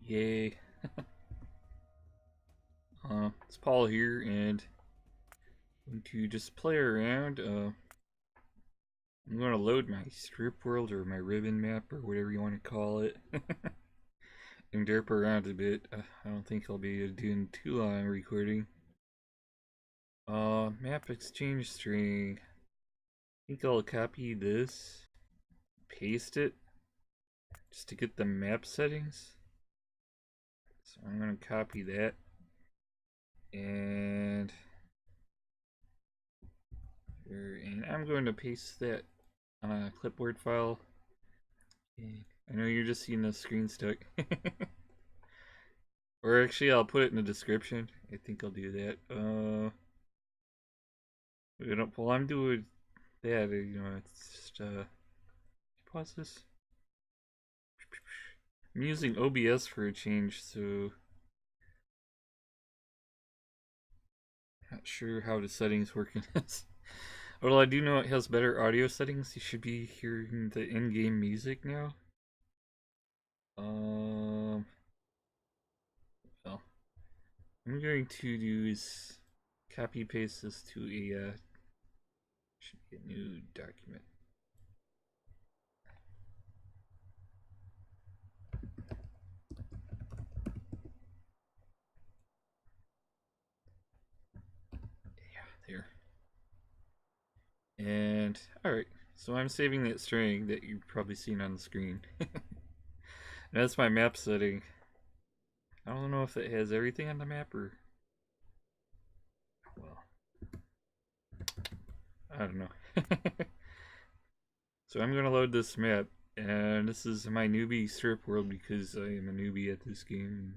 Yay. It's Paul here, and I'm going to just play around. I'm going to load my strip world or my ribbon map or whatever you want to call it and derp around a bit. I don't think I'll be doing too long recording. Map exchange string. I think I'll copy this, paste it, just to get the map settings. So I'm going to copy that. And I'm going to paste that on a clipboard file. I know you're just seeing the screen stuck. Or actually, I'll put it in the description. I think I'll do that. While I'm doing that, it's just, pause this. I'm using OBS for a change, so not sure how the settings work in this. Although I do know it has better audio settings. You should be hearing the in-game music now. Well, I'm going to do is copy paste this to a should be a new document. There. And alright, so I'm saving that string that you've probably seen on the screen. That's my map setting. I don't know if it has everything on the map or, well, I don't know. So I'm gonna load this map, and this is my newbie strip world because I am a newbie at this game.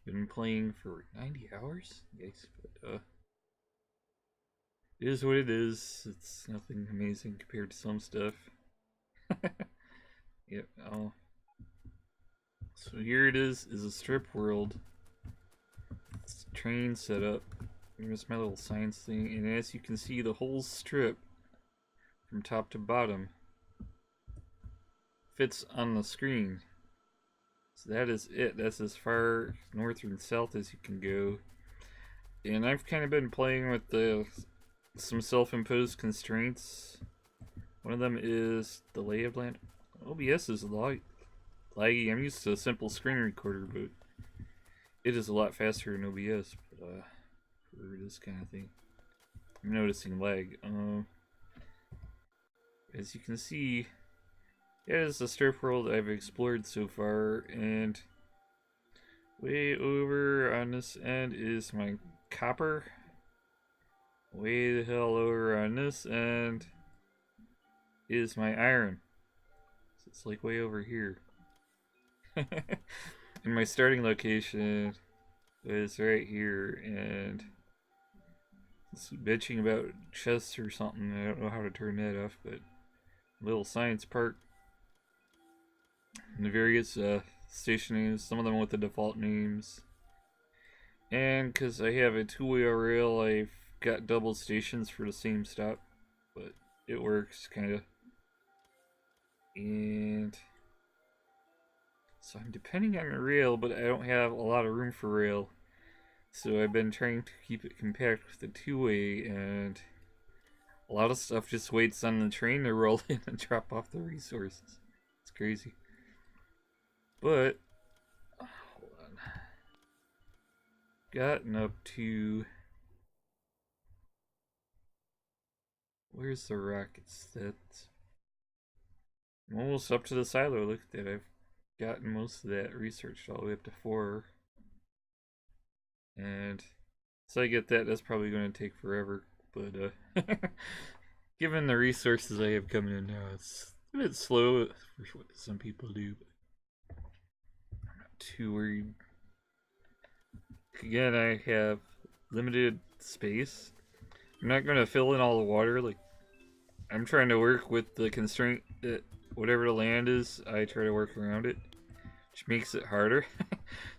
Been playing for 90 hours? Yes, but it is what it is. It's nothing amazing compared to some stuff. Yep, so here it is a strip world. It's train setup. Here's my little science thing, and as you can see, the whole strip from top to bottom fits on the screen. So that is it. That's as far north and south as you can go. And I've kind of been playing with some self-imposed constraints. One of them is the lay of land. OBS is laggy. I'm used to a simple screen recorder, but it is a lot faster than OBS. But for this kind of thing, I'm noticing lag. As you can see, it is the strip world I've explored so far, and way over on this end is my copper. Way the hell over on this end is my iron. So it's like way over here. And my starting location is right here, and it's bitching about chests or something. I don't know how to turn that off, but little science park. And the various station names, some of them with the default names. And because I have a two-way rail, I've got double stations for the same stop, but it works kind of. And so I'm depending on a rail, but I don't have a lot of room for rail, so I've been trying to keep it compact with the two-way, and a lot of stuff just waits on the train to roll in and drop off the resources. It's crazy. But hold on, gotten up to, where's the rockets? That's, I'm almost up to the silo. Look at that. I've gotten most of that researched all the way up to 4. And so I get that, that's probably going to take forever. But given the resources I have coming in now, it's a bit slow for what some people do. But I'm not too worried. Again, I have limited space. I'm not going to fill in all the water. Like, I'm trying to work with the constraint that whatever the land is, I try to work around it, which makes it harder.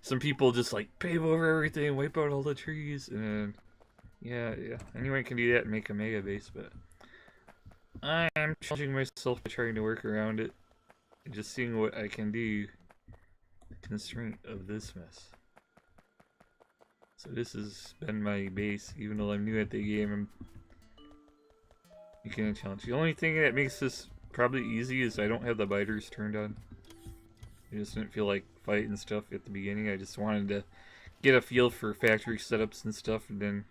Some people just like pave over everything, wipe out all the trees, and yeah. Anyone can do that and make a mega base, but I'm challenging myself by trying to work around it and just seeing what I can do. constraint of this mess. So this has been my base, even though I'm new at the game. I'm making a challenge. The only thing that makes this probably easy is I don't have the biters turned on. I just didn't feel like fighting stuff at the beginning. I just wanted to get a feel for factory setups and stuff, and then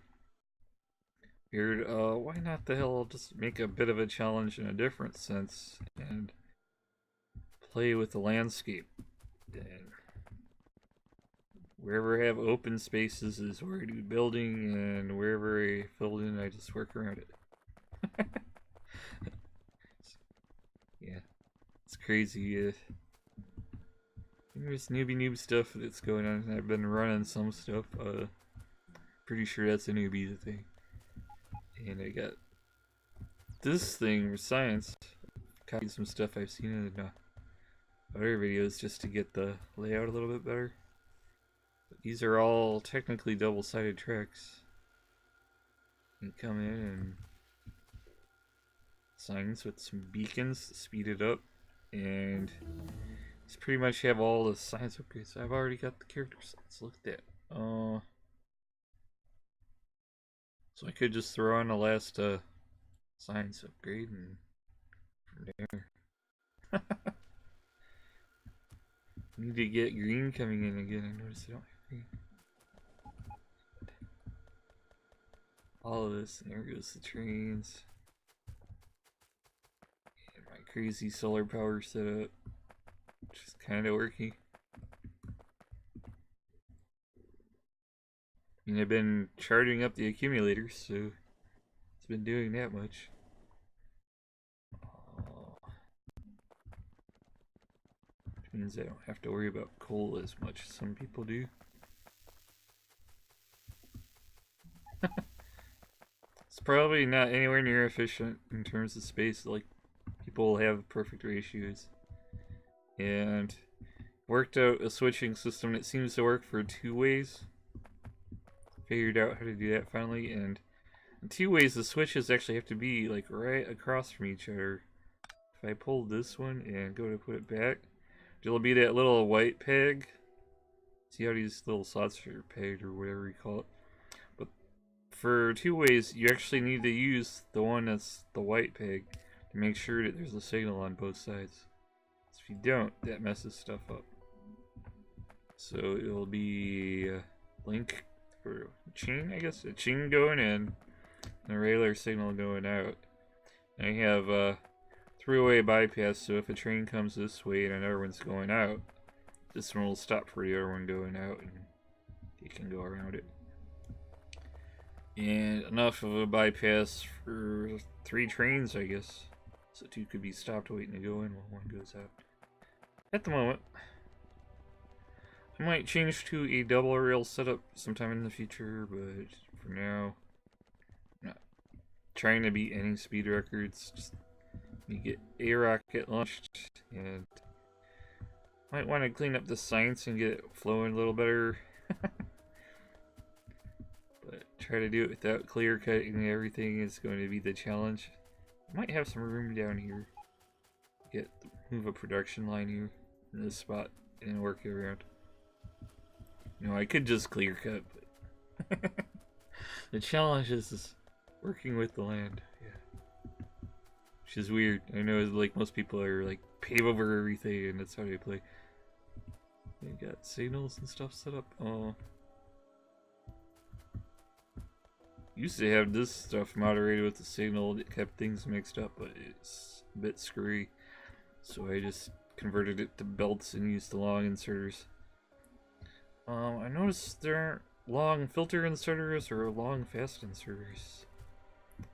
figured, why not the hell just make a bit of a challenge in a different sense and play with the landscape. And wherever I have open spaces is where I do building, and wherever I filled in, I just work around it. Yeah, it's crazy. There's noob stuff that's going on. I've been running some stuff. Pretty sure that's a newbie thing. And I got this thing for science. Copied some stuff I've seen in other videos just to get the layout a little bit better. But these are all technically double-sided tracks. You come in and signs with some beacons to speed it up, and just pretty much have all the science upgrades. I've already got the character sets. Look at that. So I could just throw on the last science upgrade and from there. Need to get green coming in again. I noticed I don't have green. All of this, and there goes the trains. And my crazy solar power setup, which is kind of worky. I mean, I've been charging up the accumulators, so it's been doing that much. Which means I don't have to worry about coal as much as some people do. It's probably not anywhere near efficient in terms of space. Like, people have perfect ratios. And worked out a switching system that seems to work for 2 ways. Figured out how to do that finally, and in 2 ways the switches actually have to be like right across from each other. If I pull this one and go to put it back, it'll be that little white peg. See how these little slots are pegged, or whatever you call it. But for 2 ways, you actually need to use the one that's the white peg to make sure that there's a signal on both sides. So if you don't, that messes stuff up. So it'll be link for chain, I guess, a chain going in and a regular signal going out. And I have a 3-way bypass, so if a train comes this way and another one's going out, this one will stop for the other one going out and you can go around it. And enough of a bypass for 3 trains, I guess, so 2 could be stopped waiting to go in while one goes out. At the moment, I might change to a double rail setup sometime in the future, but for now, I'm not trying to beat any speed records. Just you get a rocket launched, and might want to clean up the science and get it flowing a little better. But try to do it without clear cutting everything is going to be the challenge. I might have some room down here. Move a production line here in this spot and work it around. You know, I could just clear cut, but the challenge is working with the land. Yeah. Which is weird. I know, like, most people are like pave over everything and that's how they play. They got signals and stuff set up. Oh. Used to have this stuff moderated with the signal that kept things mixed up, but it's a bit screwy. So I just converted it to belts and used the long inserters. I noticed there aren't long filter inserters or long fast inserters.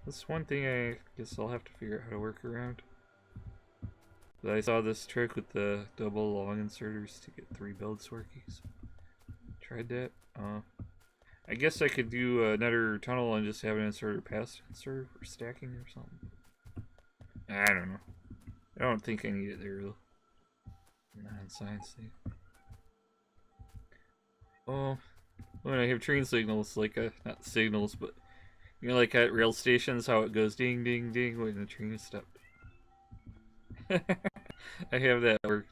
That's one thing I guess I'll have to figure out how to work around. But I saw this trick with the double long inserters to get 3 belts working, so tried that. I guess I could do another tunnel and just have an inserter past inserter for stacking or something. I don't know. I don't think I need it there though. Non-science thing. Oh, when I have train signals, like not signals, but you know, like at rail stations, how it goes ding ding ding when the train is stopped. I have that worked.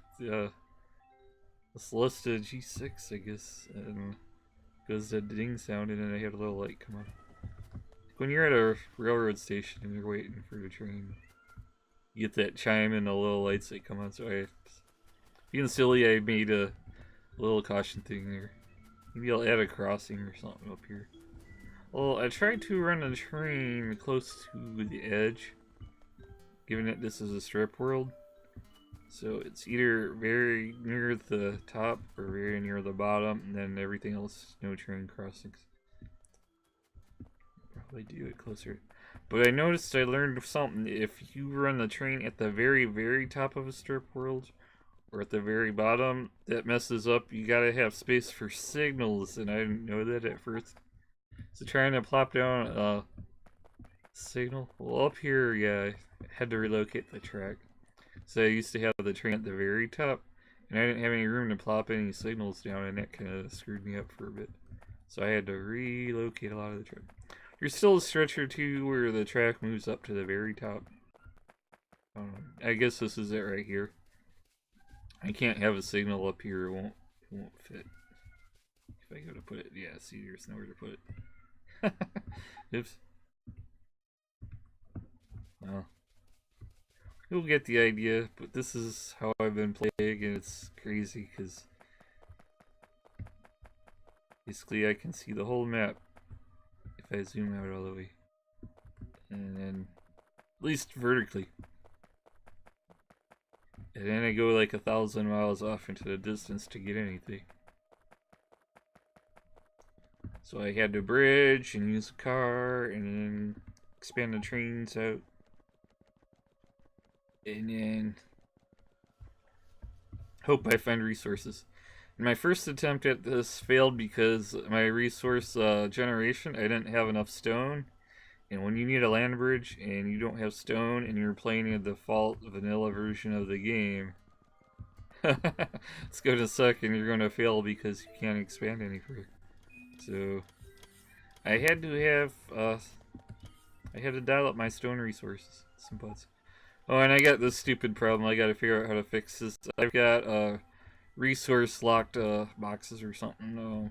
It's listed G6, I guess, and goes the ding sound, and then I had a little light come on. When you're at a railroad station and you're waiting for the train, you get that chime and the little lights that come on. So being silly, I made a little caution thing there. Maybe I'll add a crossing or something up here. Well, I tried to run a train close to the edge, given that this is a strip world. So it's either very near the top or very near the bottom, and then everything else, no train crossings. Probably do it closer. But I noticed I learned something. If you run the train at the very, very top of a strip world, or at the very bottom, that messes up. You gotta have space for signals, and I didn't know that at first. So trying to plop down a signal. Well, up here, yeah, I had to relocate the track. So I used to have the train at the very top, and I didn't have any room to plop any signals down, and that kind of screwed me up for a bit. So I had to relocate a lot of the track. There's still a stretch or two where the track moves up to the very top. I guess this is it right here. I can't have a signal up here, it won't fit. If I go to put it, yeah, see, there's nowhere to put it. Oops. Well, you'll get the idea, but this is how I've been playing, and it's crazy, because basically I can see the whole map if I zoom out all the way. And then, at least vertically. And then I go like 1,000 miles off into the distance to get anything. So I had to bridge and use a car and then expand the trains out. And then hope I find resources. And my first attempt at this failed because my resource generation, I didn't have enough stone. And when you need a land bridge and you don't have stone and you're playing a default vanilla version of the game, it's going to suck and you're going to fail because you can't expand any further. So I had to have I had to dial up my stone resources. Some butts. Oh, and I got this stupid problem. I got to figure out how to fix this. I've got resource locked boxes or something. No.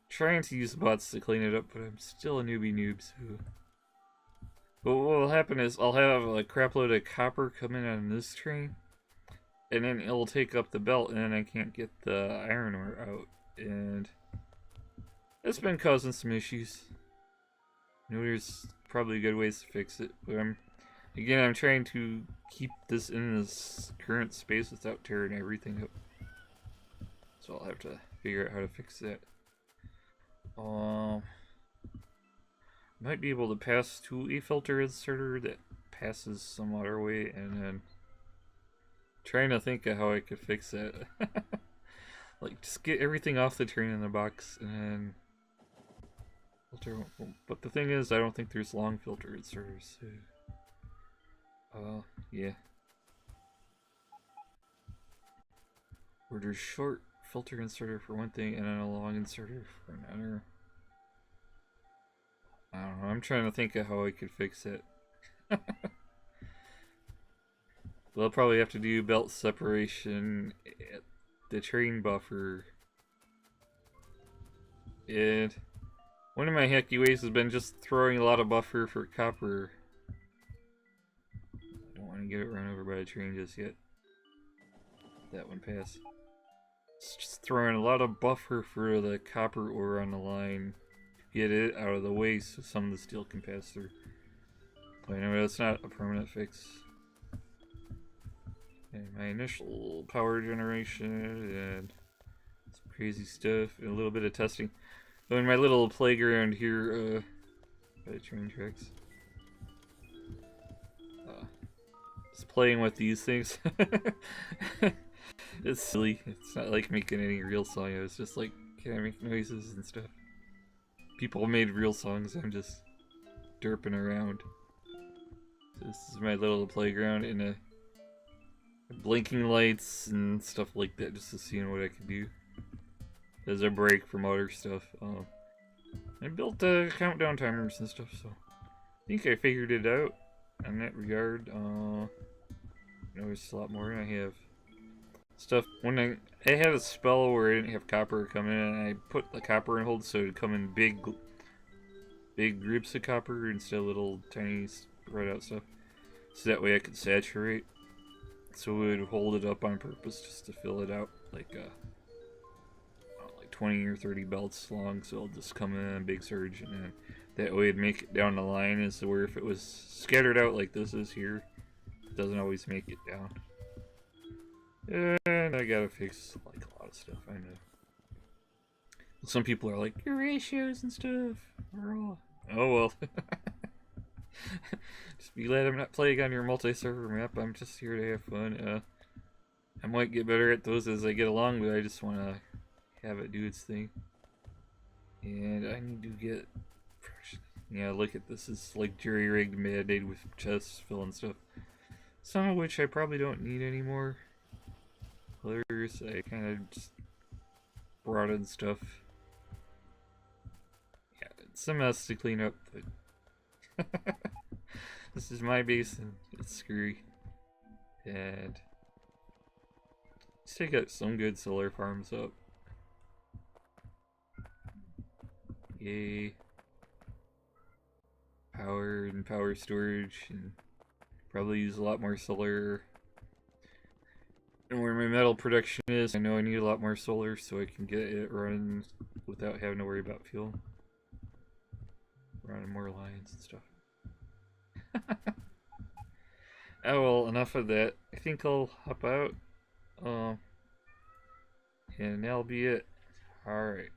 Trying to use bots to clean it up, but I'm still a newbie noob, so... But what will happen is I'll have a crap load of copper coming on this train, and then it'll take up the belt, and then I can't get the iron ore out, and... It's been causing some issues. I know there's probably good ways to fix it, but I'm trying to keep this in this current space without tearing everything up. So I'll have to figure out how to fix that. Might be able to pass to a filter inserter that passes some other way, and then trying to think of how I could fix that. Like, just get everything off the train in the box, and then filter. But the thing is, I don't think there's long filter inserters. So, yeah. Or there's short filter inserter for one thing, and then a long inserter for another. I don't know, I'm trying to think of how I could fix it. Well, I'll probably have to do belt separation at the train buffer. And one of my hacky ways has been just throwing a lot of buffer for copper. I don't want to get it run over by a train just yet. That one passed. It's just throwing a lot of buffer for the copper ore on the line. Get it out of the way so some of the steel can pass through. But anyway, that's not a permanent fix. And my initial power generation and some crazy stuff and a little bit of testing. So in my little playground here, by the train tracks. Just playing with these things. It's silly. It's not like making any real song. I was just like, can I make noises and stuff? People made real songs. I'm just derping around. So this is my little playground in a blinking lights and stuff like that, just to see what I can do as a break from other stuff. I built countdown timers and stuff, so I think I figured it out in that regard. There's a lot more I have. stuff. When I had a spell where I didn't have copper come in, and I put the copper in hold so it'd come in big groups of copper instead of little tiny spread out stuff. So that way I could saturate. So we would hold it up on purpose just to fill it out like 20 or 30 belts long, so it'll just come in a big surge, and then that way it'd make it down the line, as to where if it was scattered out like this is here, it doesn't always make it down. And I gotta fix like a lot of stuff, I know. Some people are like, your ratios and stuff are all... Oh well. Just be glad I'm not playing on your multi-server map. I'm just here to have fun. I might get better at those as I get along, but I just want to have it do its thing. And I need to get... Yeah, look at this. It's like jury-rigged Mad-Aid with chests fill and stuff. Some of which I probably don't need anymore. Others, I kind of just brought in stuff. Yeah, it's a mess to clean up, but... This is my base and it's screwy. And... let's take out some good solar farms up. Yay. Power and power storage, and probably use a lot more solar. And where my metal production is, I know I need a lot more solar so I can get it running without having to worry about fuel. Running more lines and stuff. Oh well, enough of that. I think I'll hop out. And that'll be it. Alright.